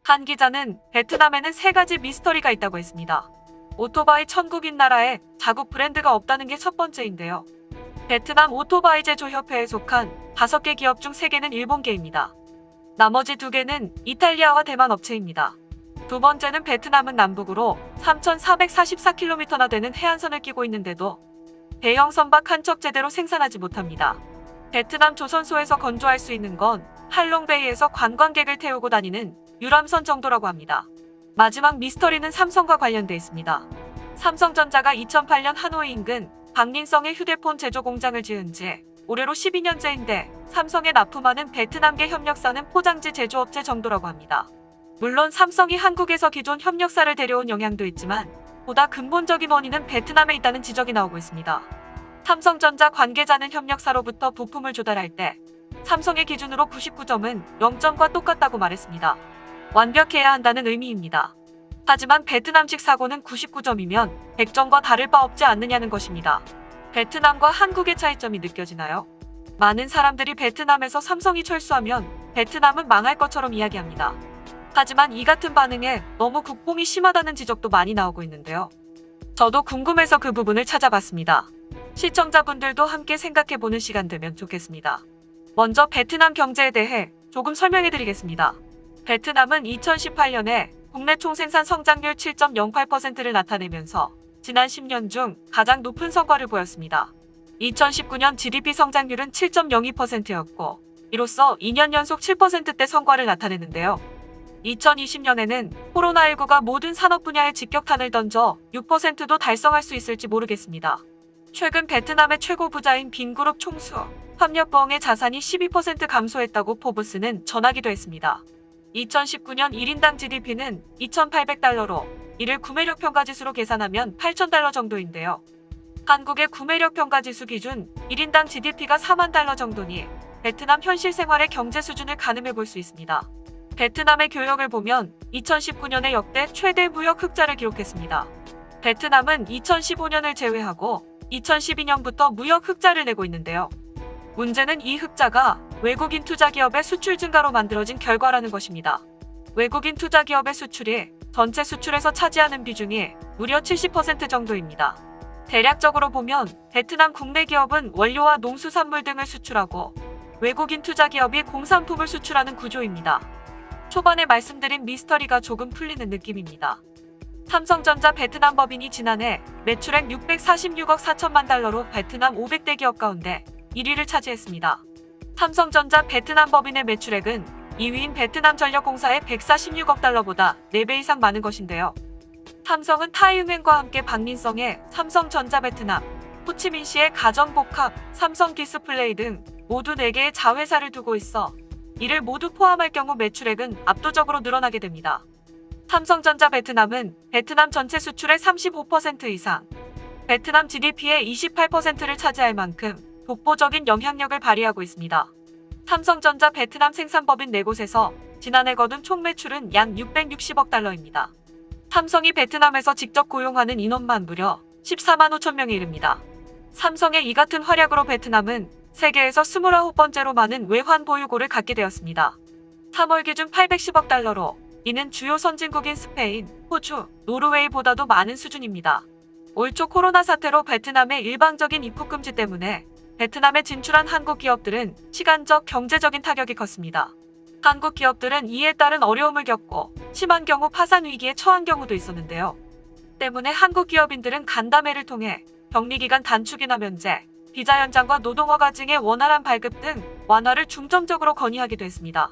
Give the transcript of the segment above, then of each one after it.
한 기자는 베트남에는 세 가지 미스터리가 있다고 했습니다. 오토바이 천국인 나라에 자국 브랜드가 없다는 게 첫 번째인데요. 베트남 오토바이 제조협회에 속한 5개 기업 중 3개는 일본계입니다. 나머지 2개는 이탈리아와 대만 업체입니다. 두 번째는 베트남은 남북으로 3,444km나 되는 해안선을 끼고 있는데도 대형 선박 한 척 제대로 생산하지 못합니다. 베트남 조선소에서 건조할 수 있는 건 할롱베이에서 관광객을 태우고 다니는 유람선 정도라고 합니다. 마지막 미스터리는 삼성과 관련돼 있습니다. 삼성전자가 2008년 하노이 인근 박린성에 휴대폰 제조 공장을 지은 지 올해로 12년째인데 삼성에 납품하는 베트남계 협력사는 포장지 제조업체 정도라고 합니다. 물론 삼성이 한국에서 기존 협력사를 데려온 영향도 있지만 보다 근본적인 원인은 베트남에 있다는 지적이 나오고 있습니다. 삼성전자 관계자는 협력사로부터 부품을 조달할 때 삼성의 기준으로 99점은 0점과 똑같다고 말했습니다. 완벽해야 한다는 의미입니다. 하지만 베트남식 사고는 99점이면 100점과 다를 바 없지 않느냐는 것입니다. 베트남과 한국의 차이점이 느껴지나요? 많은 사람들이 베트남에서 삼성이 철수하면 베트남은 망할 것처럼 이야기합니다. 하지만 이 같은 반응에 너무 국뽕이 심하다는 지적도 많이 나오고 있는데요. 저도 궁금해서 그 부분을 찾아봤습니다. 시청자분들도 함께 생각해보는 시간 되면 좋겠습니다. 먼저 베트남 경제에 대해 조금 설명해드리겠습니다. 베트남은 2018년에 국내 총생산 성장률 7.08%를 나타내면서 지난 10년 중 가장 높은 성과를 보였습니다. 2019년 GDP 성장률은 7.02%였고 이로써 2년 연속 7%대 성과를 나타냈는데요. 2020년에는 코로나19가 모든 산업 분야에 직격탄을 던져 6%도 달성할 수 있을지 모르겠습니다. 최근 베트남의 최고 부자인 빈그룹 총수 팜녀뻥의 자산이 12% 감소했다고 포브스는 전하기도 했습니다. 2019년 1인당 GDP는 2,800달러로 이를 구매력 평가지수로 계산하면 8,000달러 정도인데요. 한국의 구매력 평가지수 기준 1인당 GDP가 4만 달러 정도니 베트남 현실 생활의 경제 수준을 가늠해 볼 수 있습니다. 베트남의 교역을 보면 2019년에 역대 최대 무역 흑자를 기록했습니다. 베트남은 2015년을 제외하고 2012년부터 무역 흑자를 내고 있는데요. 문제는 이 흑자가 외국인 투자 기업의 수출 증가로 만들어진 결과라는 것입니다. 외국인 투자 기업의 수출이 전체 수출에서 차지하는 비중이 무려 70% 정도입니다. 대략적으로 보면 베트남 국내 기업은 원료와 농수산물 등을 수출하고 외국인 투자 기업이 공산품을 수출하는 구조입니다. 초반에 말씀드린 미스터리가 조금 풀리는 느낌입니다. 삼성전자 베트남 법인이 지난해 매출액 646억 4천만 달러로 베트남 500대 기업 가운데 1위를 차지했습니다. 삼성전자 베트남 법인의 매출액은 2위인 베트남 전력공사의 146억 달러보다 4배 이상 많은 것인데요. 삼성은 타이응wen과 함께 박린성의 삼성전자 베트남, 호치민시의 가전복합, 삼성 디스플레이 등 모두 4개의 자회사를 두고 있어 이를 모두 포함할 경우 매출액은 압도적으로 늘어나게 됩니다. 삼성전자 베트남은 베트남 전체 수출의 35% 이상, 베트남 GDP의 28%를 차지할 만큼 독보적인 영향력을 발휘하고 있습니다. 삼성전자 베트남 생산법인 4곳에서 지난해 거둔 총 매출은 약 660억 달러입니다. 삼성이 베트남에서 직접 고용하는 인원만 무려 14만 5천 명에 이릅니다. 삼성의 이 같은 활약으로 베트남은 세계에서 29번째로 많은 외환 보유고를 갖게 되었습니다. 3월 기준 810억 달러로 이는 주요 선진국인 스페인, 호주, 노르웨이보다도 많은 수준입니다. 올 초 코로나 사태로 베트남의 일방적인 입국 금지 때문에 베트남에 진출한 한국 기업들은 시간적, 경제적인 타격이 컸습니다. 한국 기업들은 이에 따른 어려움을 겪고 심한 경우 파산 위기에 처한 경우도 있었는데요. 때문에 한국 기업인들은 간담회를 통해 격리기간 단축이나 면제, 비자 연장과 노동허가 증의 원활한 발급 등 완화를 중점적으로 건의하기도 했습니다.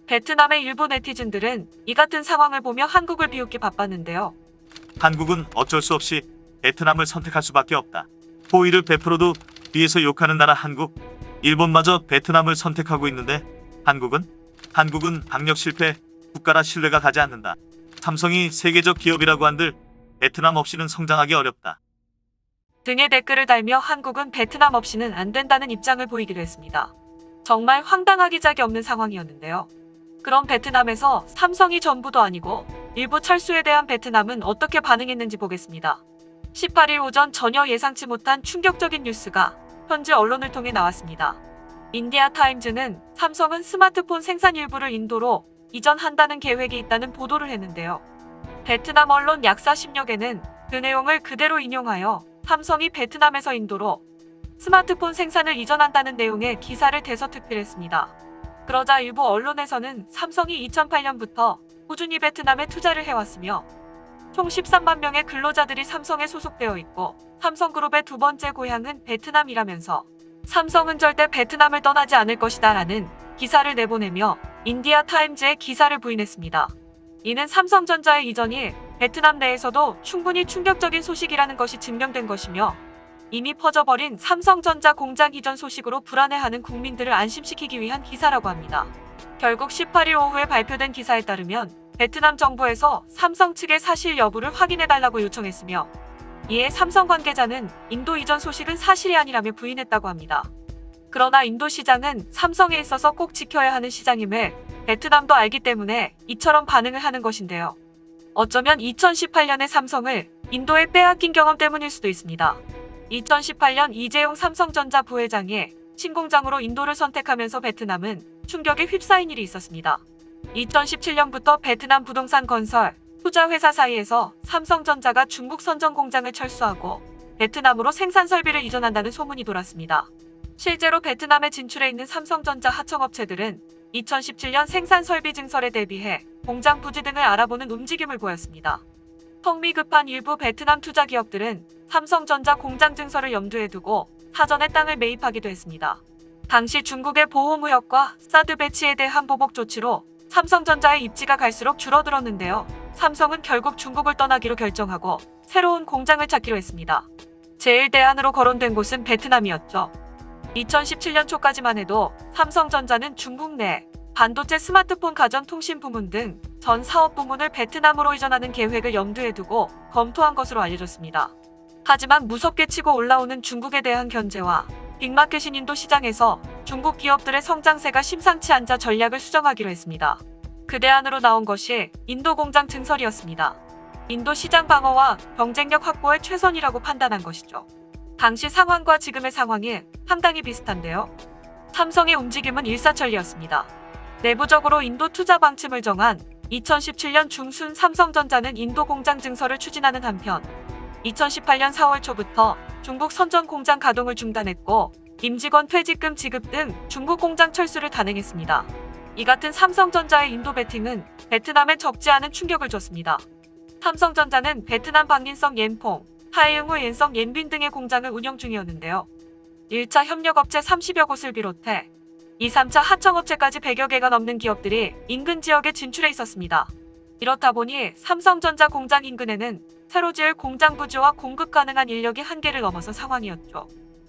베트남의 일부 네티즌들은 이 같은 상황을 보며 한국을 비웃기 바빴는데요. 한국은 어쩔 수 없이 베트남을 선택할 수밖에 없다. 호의를 베풀어도 뒤에서 욕하는 나라 한국, 일본마저 베트남을 선택하고 있는데 한국은 방역 실패, 국가라 신뢰가 가지 않는다. 삼성이 세계적 기업이라고 한들 베트남 없이는 성장하기 어렵다. 등의 댓글을 달며 한국은 베트남 없이는 안 된다는 입장을 보이기도 했습니다. 정말 황당하기 짝이 없는 상황이었는데요. 그럼 베트남에서 삼성이 전부도 아니고 일부 철수에 대한 베트남은 어떻게 반응했는지 보겠습니다. 18일 오전 전혀 예상치 못한 충격적인 뉴스가 현지 언론을 통해 나왔습니다. 인디아 타임즈는 삼성은 스마트폰 생산 일부를 인도로 이전한다는 계획이 있다는 보도를 했는데요. 베트남 언론 약 40여 개는 그 내용을 그대로 인용하여 삼성이 베트남에서 인도로 스마트폰 생산을 이전한다는 내용의 기사를 대서특필했습니다. 그러자 일부 언론에서는 삼성이 2008년부터 꾸준히 베트남에 투자를 해왔으며 총 13만 명의 근로자들이 삼성에 소속되어 있고 삼성그룹의 두 번째 고향은 베트남이라면서 삼성은 절대 베트남을 떠나지 않을 것이다 라는 기사를 내보내며 인디아 타임즈에 기사를 부인했습니다. 이는 삼성전자의 이전이 베트남 내에서도 충분히 충격적인 소식이라는 것이 증명된 것이며 이미 퍼져버린 삼성전자 공장 이전 소식으로 불안해하는 국민들을 안심시키기 위한 기사라고 합니다. 결국 18일 오후에 발표된 기사에 따르면 베트남 정부에서 삼성 측의 사실 여부를 확인해달라고 요청했으며 이에 삼성 관계자는 인도 이전 소식은 사실이 아니라며 부인했다고 합니다. 그러나 인도 시장은 삼성에 있어서 꼭 지켜야 하는 시장임을 베트남도 알기 때문에 이처럼 반응을 하는 것인데요. 어쩌면 2018년에 삼성을 인도에 빼앗긴 경험 때문일 수도 있습니다. 2018년 이재용 삼성전자 부회장이 신공장으로 인도를 선택하면서 베트남은 충격에 휩싸인 일이 있었습니다. 2017년부터 베트남 부동산 건설, 투자 회사 사이에서 삼성전자가 중국 선전 공장을 철수하고 베트남으로 생산 설비를 이전한다는 소문이 돌았습니다. 실제로 베트남에 진출해 있는 삼성전자 하청업체들은 2017년 생산 설비 증설에 대비해 공장 부지 등을 알아보는 움직임을 보였습니다. 성미 급한 일부 베트남 투자 기업들은 삼성전자 공장 증설을 염두에 두고 사전에 땅을 매입하기도 했습니다. 당시 중국의 보호무역과 사드 배치에 대한 보복 조치로 삼성전자의 입지가 갈수록 줄어들었는데요. 삼성은 결국 중국을 떠나기로 결정하고 새로운 공장을 찾기로 했습니다. 제일 대안으로 거론된 곳은 베트남이었죠. 2017년 초까지만 해도 삼성전자는 중국 내 반도체, 스마트폰, 가전통신 부문 등 전 사업 부문을 베트남으로 이전하는 계획을 염두에 두고 검토한 것으로 알려졌습니다. 하지만 무섭게 치고 올라오는 중국에 대한 견제와 빅마켓인 인도 시장에서 중국 기업들의 성장세가 심상치 않자 전략을 수정하기로 했습니다. 그 대안으로 나온 것이 인도 공장 증설이었습니다. 인도 시장 방어와 경쟁력 확보의 최선이라고 판단한 것이죠. 당시 상황과 지금의 상황이 상당히 비슷한데요. 삼성의 움직임은 일사천리였습니다. 내부적으로 인도 투자 방침을 정한 2017년 중순 삼성전자는 인도 공장 증설을 추진하는 한편 2018년 4월 초부터 중국 선전 공장 가동을 중단했고 임직원 퇴직금 지급 등 중국 공장 철수를 단행했습니다. 이 같은 삼성전자의 인도 베팅은 베트남에 적지 않은 충격을 줬습니다. 삼성전자는 베트남 박린성 옌퐁, 하이응우 옌성 옌빈 등의 공장을 운영 중이었는데요. 1차 협력업체 30여 곳을 비롯해 2, 3차 하청업체까지 100여 개가 넘는 기업들이 인근 지역에 진출해 있었습니다. 이렇다 보니 삼성전자 공장 인근에는 새로 지을 공장 부지와 공급 가능한 인력이 한계를 넘어선 상황이었죠.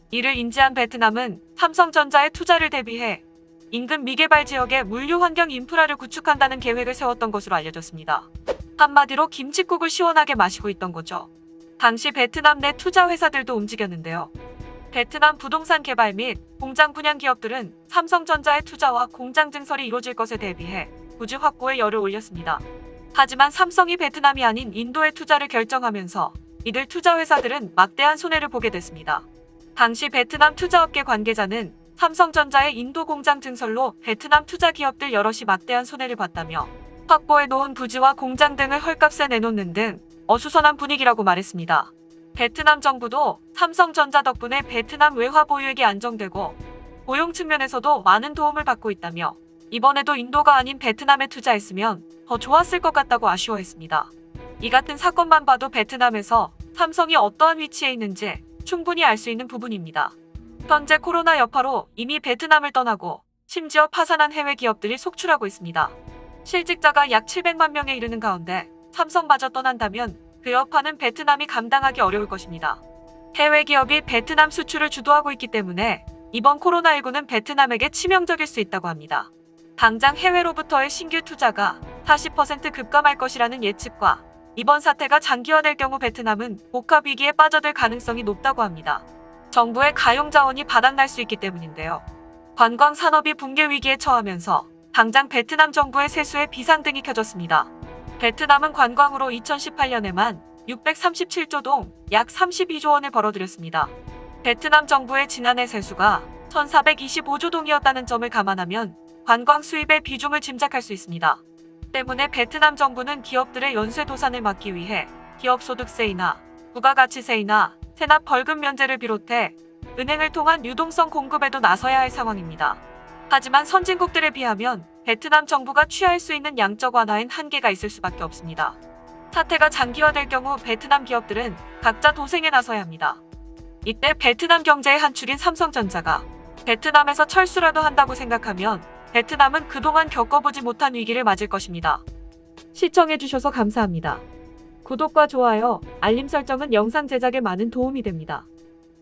이를 인지한 베트남은 삼성전자의 투자를 대비해 인근 미개발 지역에 물류 환경 인프라를 구축한다는 계획을 세웠던 것으로 알려졌습니다. 한마디로 김칫국을 시원하게 마시고 있던 거죠. 당시 베트남 내 투자 회사들도 움직였는데요. 베트남 부동산 개발 및 공장 분양 기업들은 삼성전자의 투자와 공장 증설이 이루어질 것에 대비해 부지 확보에 열을 올렸습니다. 하지만 삼성이 베트남이 아닌 인도에 투자를 결정하면서 이들 투자 회사들은 막대한 손해를 보게 됐습니다. 당시 베트남 투자업계 관계자는 삼성전자의 인도 공장 증설로 베트남 투자 기업들 여럿이 막대한 손해를 봤다며 확보해 놓은 부지와 공장 등을 헐값에 내놓는 등 어수선한 분위기라고 말했습니다. 베트남 정부도 삼성전자 덕분에 베트남 외화 보유액이 안정되고 고용 측면에서도 많은 도움을 받고 있다며 이번에도 인도가 아닌 베트남에 투자했으면 더 좋았을 것 같다고 아쉬워했습니다. 이 같은 사건만 봐도 베트남에서 삼성이 어떠한 위치에 있는지 충분히 알 수 있는 부분입니다. 현재 코로나 여파로 이미 베트남을 떠나고 심지어 파산한 해외 기업들이 속출하고 있습니다. 실직자가 약 700만 명에 이르는 가운데 삼성마저 떠난다면 그 여파는 베트남이 감당하기 어려울 것입니다. 해외 기업이 베트남 수출을 주도하고 있기 때문에 이번 코로나19는 베트남에게 치명적일 수 있다고 합니다. 당장 해외로부터의 신규 투자가 40% 급감할 것이라는 예측과 이번 사태가 장기화될 경우 베트남은 복합 위기에 빠져들 가능성이 높다고 합니다. 정부의 가용 자원이 바닥날 수 있기 때문인데요. 관광 산업이 붕괴 위기에 처하면서 당장 베트남 정부의 세수에 비상등이 켜졌습니다. 베트남은 관광으로 2018년에만 637조 동, 약 32조 원을 벌어들였습니다. 베트남 정부의 지난해 세수가 1,425조 동이었다는 점을 감안하면 관광 수입의 비중을 짐작할 수 있습니다. 때문에 베트남 정부는 기업들의 연쇄 도산을 막기 위해 기업 소득세이나 부가가치세이나 세납 벌금 면제를 비롯해 은행을 통한 유동성 공급에도 나서야 할 상황입니다. 하지만 선진국들에 비하면 베트남 정부가 취할 수 있는 양적 완화엔 한계가 있을 수밖에 없습니다. 사태가 장기화될 경우 베트남 기업들은 각자 도생에 나서야 합니다. 이때 베트남 경제의 한 축인 삼성전자가 베트남에서 철수라도 한다고 생각하면 베트남은 그동안 겪어보지 못한 위기를 맞을 것입니다. 시청해주셔서 감사합니다. 구독과 좋아요, 알림 설정은 영상 제작에 많은 도움이 됩니다.